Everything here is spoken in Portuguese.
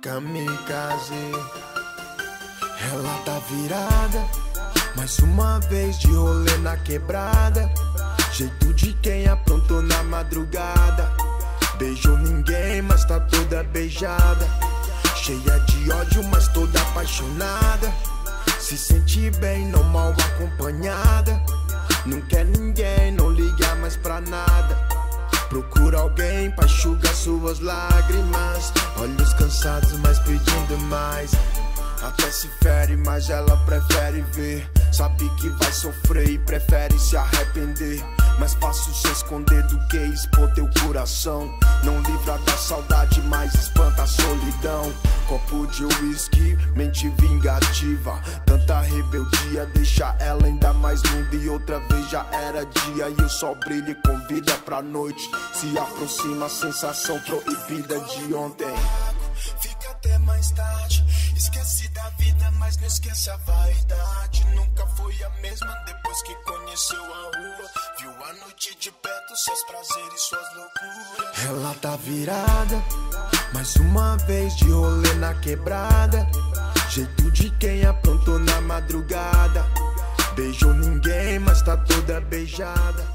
Kamikaze, ela tá virada, mais uma vez de rolê na quebrada. Jeito de quem aprontou na madrugada. Beijou ninguém, mas tá toda beijada. Cheia de ódio, mas toda apaixonada. Se sente bem, não mal acompanhada. Não quer ninguém, não liga mais pra nada. Procura alguém pra enxugar suas lágrimas. Olhos cansados, mas pedindo mais. Até se fere, mas ela prefere ver. Sabe que vai sofrer e prefere se arrepender. Mais fácil se esconder do que expor teu coração. Não livra da saudade, mas espanta a solidão. Copo de uísque, mente vingativa. Tanta rebeldia deixa ela ainda mais linda. E outra vez já era dia e o sol brilha e convida pra noite. Se aproxima a sensação proibida de ontem. Fica até mais tarde. Esquece da vida, mas não esquece a vaidade. Nunca foi a mesma depois que conheceu a rua. Viu a noite de perto, seus prazeres, suas loucuras. Ela tá virada, mais uma vez de rolê na quebrada. Jeito de quem aprontou na madrugada. Beijou ninguém, mas tá toda beijada.